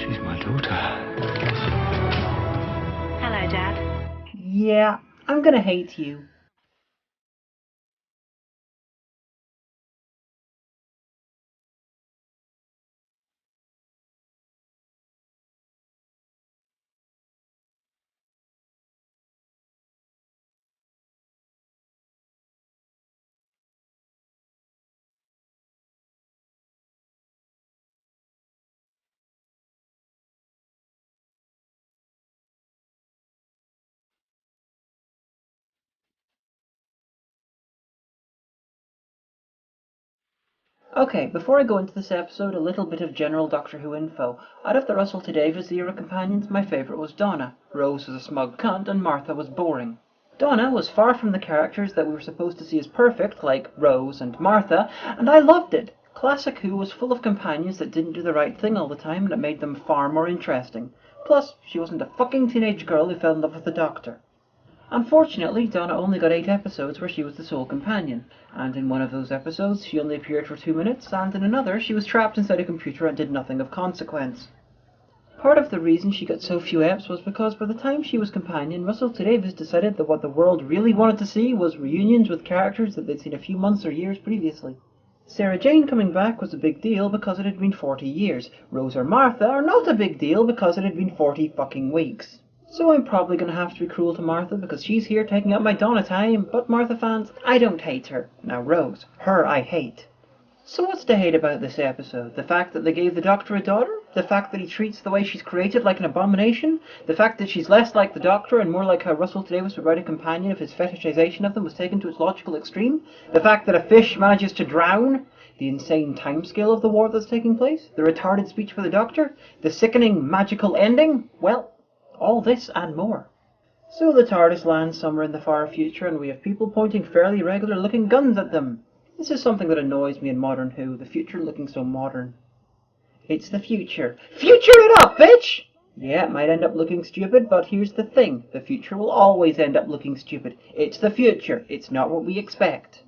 She's my daughter. Hello, Dad. Yeah, I'm gonna hate you. Okay, before I go into this episode, a little bit of general Doctor Who info. Out of the Russell T Davies era companions, my favourite was Donna. Rose was a smug cunt, and Martha was boring. Donna was far from the characters that we were supposed to see as perfect, like Rose and Martha, and I loved it. Classic Who was full of companions that didn't do the right thing all the time, and it made them far more interesting. Plus, she wasn't a fucking teenage girl who fell in love with the Doctor. Unfortunately, Donna only got 8 episodes where she was the sole companion, and in one of those episodes she only appeared for 2 minutes, and in another she was trapped inside a computer and did nothing of consequence. Part of the reason she got so few eps was because by the time she was companion, Russell T Davies decided that what the world really wanted to see was reunions with characters that they'd seen a few months or years previously. Sarah Jane coming back was a big deal because it had been 40 years. Rose or Martha are not a big deal because it had been 40 fucking weeks. So I'm probably going to have to be cruel to Martha because she's here taking up my Donna time, but Martha fans, I don't hate her. Now Rose, her I hate. So what's to hate about this episode? The fact that they gave the Doctor a daughter? The fact that he treats the way she's created like an abomination? The fact that she's less like the Doctor and more like how Russell T Davies would write a companion if his fetishization of them was taken to its logical extreme? The fact that a fish manages to drown? The insane timescale of the war that's taking place? The retarded speech for the Doctor? The sickening magical ending? Well, all this and more. So the TARDIS lands somewhere in the far future and we have people pointing fairly regular looking guns at them. This is something that annoys me in modern Who, the future looking so modern. It's the future. Future it up, bitch! Yeah, it might end up looking stupid, but here's the thing. The future will always end up looking stupid. It's the future. It's not what we expect.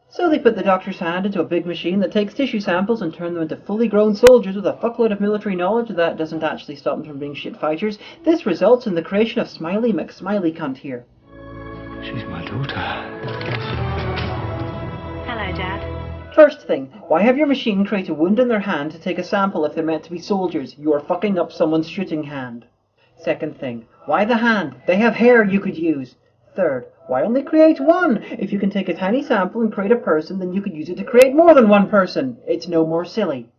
So they put the Doctor's hand into a big machine that takes tissue samples and turn them into fully grown soldiers with a fuckload of military knowledge that doesn't actually stop them from being shit fighters. This results in the creation of Smiley McSmiley cunt here. She's my daughter. Hello, Dad. First thing, why have your machine create a wound in their hand to take a sample if they're meant to be soldiers? You are fucking up someone's shooting hand. Second thing, why the hand? They have hair you could use. Third, why only create one? If you can take a tiny sample and create a person, then you could use it to create more than one person. It's no more silly.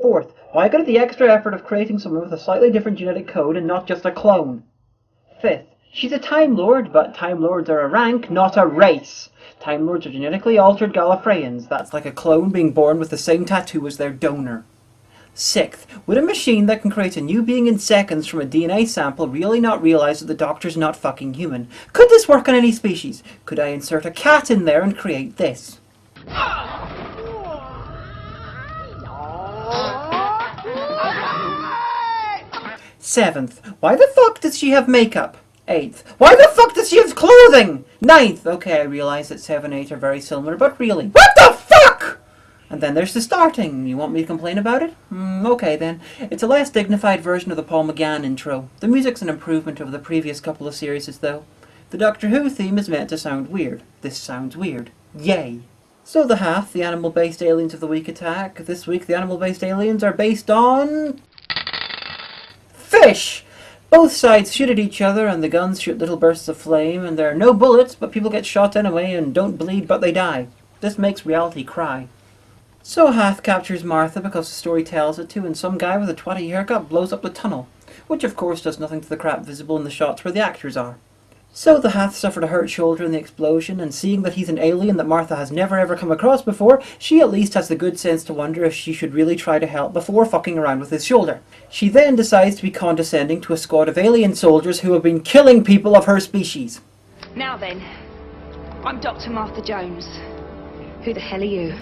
Fourth, why go to the extra effort of creating someone with a slightly different genetic code and not just a clone? Fifth, she's a Time Lord, but Time Lords are a rank, not a race. Time Lords are genetically altered Gallifreyans. That's like a clone being born with the same tattoo as their donor. Sixth, would a machine that can create a new being in seconds from a DNA sample really not realize that the Doctor's not fucking human? Could this work on any species? Could I insert a cat in there and create this? Seventh, why the fuck does she have makeup? Eighth, why the fuck does she have clothing? Ninth, okay, I realize that 7 and 8 are very similar, but really, what the fuck? And then there's the starting. You want me to complain about it? Okay then. It's a less dignified version of the Paul McGann intro. The music's an improvement over the previous couple of series though. The Doctor Who theme is meant to sound weird. This sounds weird. Yay! So the half, the animal-based aliens of the week attack. This week the animal-based aliens are based on... fish! Both sides shoot at each other and the guns shoot little bursts of flame and there are no bullets but people get shot anyway and don't bleed but they die. This makes reality cry. So Hath captures Martha because the story tells it to, and some guy with a twatty haircut blows up the tunnel, which of course does nothing to the crap visible in the shots where the actors are. So the Hath suffered a hurt shoulder in the explosion, and seeing that he's an alien that Martha has never ever come across before, she at least has the good sense to wonder if she should really try to help before fucking around with his shoulder. She then decides to be condescending to a squad of alien soldiers who have been killing people of her species. Now then, I'm Dr. Martha Jones. Who the hell are you?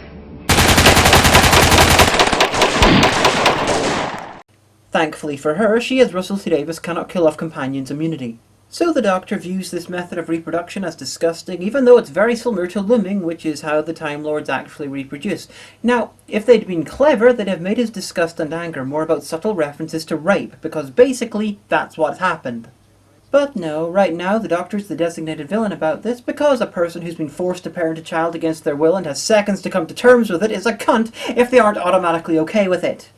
Thankfully for her, she as Russell T Davies cannot kill off companions' immunity. So the Doctor views this method of reproduction as disgusting, even though it's very similar to looming, which is how the Time Lords actually reproduce. Now, if they'd been clever, they'd have made his disgust and anger more about subtle references to rape, because basically, that's what happened. But no, right now the Doctor's the designated villain about this, because a person who's been forced to parent a child against their will and has seconds to come to terms with it is a cunt if they aren't automatically okay with it.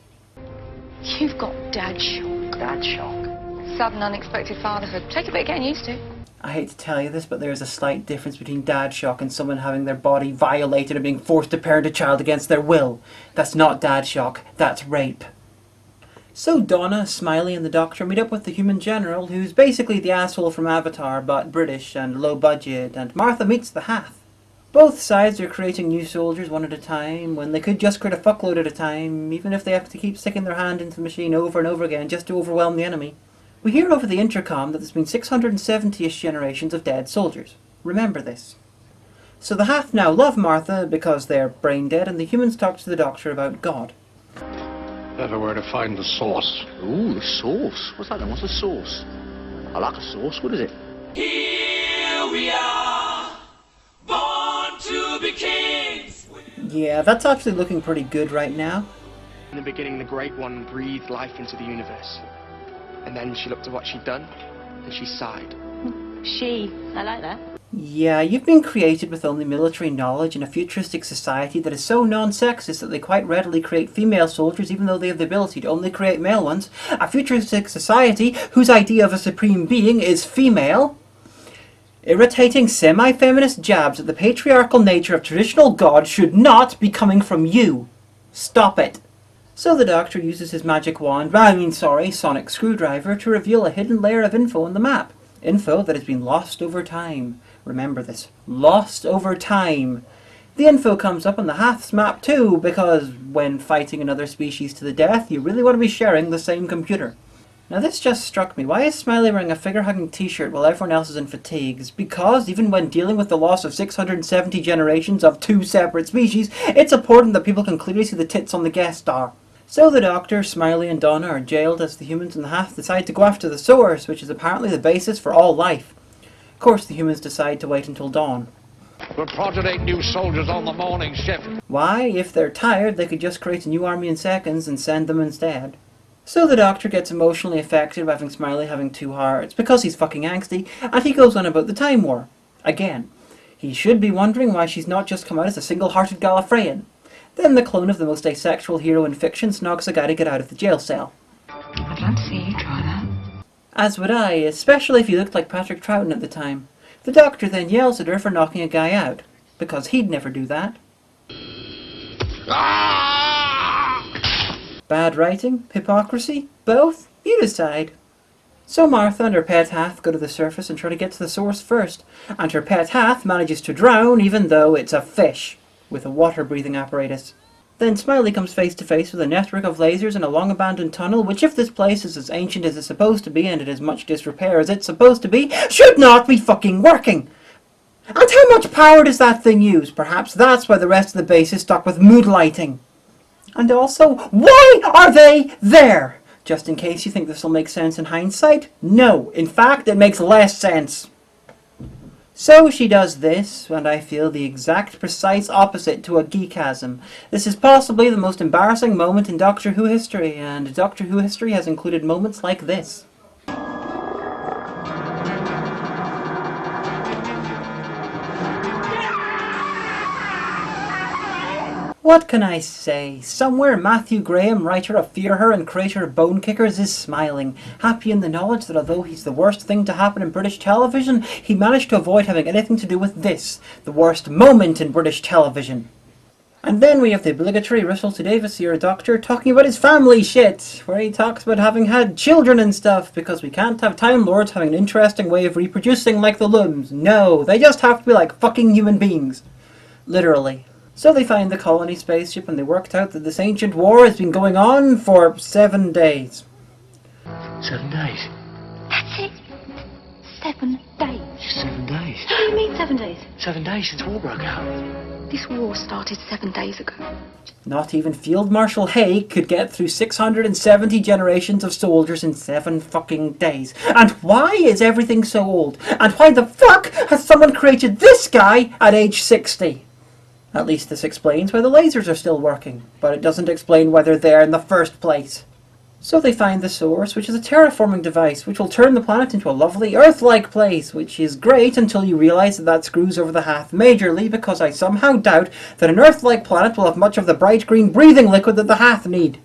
You've got dad shock. Dad shock. Sudden unexpected fatherhood. Take a bit getting used to. I hate to tell you this, but there is a slight difference between dad shock and someone having their body violated and being forced to parent a child against their will. That's not dad shock, that's rape. So Donna, Smiley and the Doctor meet up with the human general, who's basically the asshole from Avatar, but British and low budget, and Martha meets the Hath. Both sides are creating new soldiers one at a time, when they could just create a fuckload at a time, even if they have to keep sticking their hand into the machine over and over again just to overwhelm the enemy. We hear over the intercom that there's been 670-ish generations of dead soldiers. Remember this. So the Hath now love Martha because they're brain dead, and the humans talk to the Doctor about God. Never where to find the source. Ooh, the sauce. What's that then? What's a sauce? I like a sauce. What is it? Here we are, born to be kings. Yeah, that's actually looking pretty good right now. In the beginning, the Great One breathed life into the universe. And then she looked at what she'd done, and she sighed. She. I like that. Yeah, you've been created with only military knowledge in a futuristic society that is so non-sexist that they quite readily create female soldiers even though they have the ability to only create male ones. A futuristic society whose idea of a supreme being is female. Irritating semi-feminist jabs at the patriarchal nature of traditional God should not be coming from you. Stop it. So the Doctor uses his magic wand, sonic screwdriver, to reveal a hidden layer of info on the map. Info that has been lost over time. Remember this. Lost over time. The info comes up on the Hath's map too, because when fighting another species to the death, you really want to be sharing the same computer. Now this just struck me. Why is Smiley wearing a figure-hugging t-shirt while everyone else is in fatigues? Because even when dealing with the loss of 670 generations of two separate species, it's important that people can clearly see the tits on the guest star. So the Doctor, Smiley and Donna are jailed as the humans and the Hath decide to go after the source, which is apparently the basis for all life. Of course the humans decide to wait until dawn. We'll protonate new soldiers on the morning shift. Why? If they're tired, they could just create a new army in seconds and send them instead. So the Doctor gets emotionally affected by having Smiley having two hearts, because he's fucking angsty, and he goes on about the Time War. Again. He should be wondering why she's not just come out as a single-hearted Gallifreyan. Then the clone of the most asexual hero in fiction snogs a guy to get out of the jail cell. I'd like to see you try that. As would I, especially if he looked like Patrick Troughton at the time. The Doctor then yells at her for knocking a guy out, because he'd never do that. Bad writing? Hypocrisy? Both? You decide. So Martha and her pet Hath go to the surface and try to get to the source first, and her pet Hath manages to drown even though it's a fish, with a water-breathing apparatus. Then Smiley comes face to face with a network of lasers in a long-abandoned tunnel, which if this place is as ancient as it's supposed to be and it is much disrepair as it's supposed to be, should not be fucking working! And how much power does that thing use? Perhaps that's why the rest of the base is stuck with mood lighting. And also, why are they there? Just in case you think this will make sense in hindsight, no. In fact, it makes less sense. So she does this, and I feel the exact precise opposite to a geekasm. This is possibly the most embarrassing moment in Doctor Who history, and Doctor Who history has included moments like this. What can I say? Somewhere Matthew Graham, writer of Fear Her and creator of Bone Kickers, is smiling, happy in the knowledge that although he's the worst thing to happen in British television, he managed to avoid having anything to do with this, the worst moment in British television. And then we have the obligatory Russell T Davies era Doctor talking about his family shit, where he talks about having had children and stuff, because we can't have Time Lords having an interesting way of reproducing like the Lums. No, they just have to be like fucking human beings. Literally. So they find the colony spaceship and they worked out that this ancient war has been going on for 7 days. 7 days? That's it. 7 days. 7 days. What do you mean 7 days? 7 days since war broke out. This war started 7 days ago. Not even Field Marshal Haig could get through 670 generations of soldiers in 7 fucking days. And why is everything so old? And why the fuck has someone created this guy at age 60? At least this explains why the lasers are still working, but it doesn't explain why they're there in the first place. So they find the source, which is a terraforming device, which will turn the planet into a lovely Earth-like place, which is great until you realise that screws over the Hath majorly, because I somehow doubt that an Earth-like planet will have much of the bright green breathing liquid that the Hath need.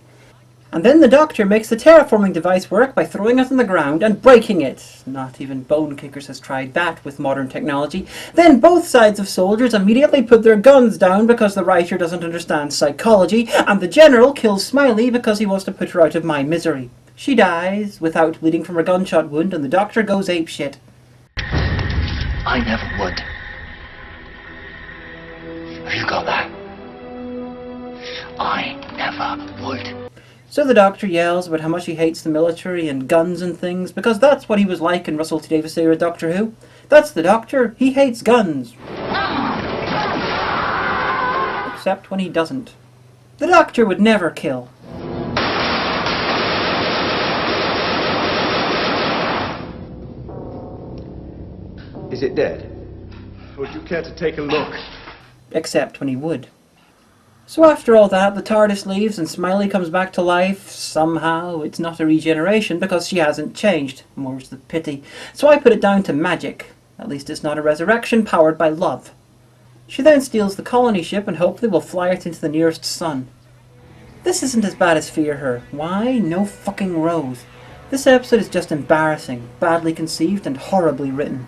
And then the Doctor makes the terraforming device work by throwing it on the ground and breaking it. Not even Bone Kickers has tried that with modern technology. Then both sides of soldiers immediately put their guns down because the writer doesn't understand psychology, and the General kills Smiley because he wants to put her out of my misery. She dies without bleeding from her gunshot wound, and the Doctor goes apeshit. I never would. Have you got that? I never would. So the Doctor yells about how much he hates the military and guns and things, because that's what he was like in Russell T Davies era Doctor Who. That's the Doctor. He hates guns. Except when he doesn't. The Doctor would never kill. Is it dead? Would you care to take a look? Except when he would. So after all that, the TARDIS leaves and Smiley comes back to life. Somehow, it's not a regeneration because she hasn't changed. More's the pity. So I put it down to magic. At least it's not a resurrection powered by love. She then steals the colony ship and hopefully will fly it into the nearest sun. This isn't as bad as Fear Her. Why? No fucking Rose. This episode is just embarrassing, badly conceived and horribly written.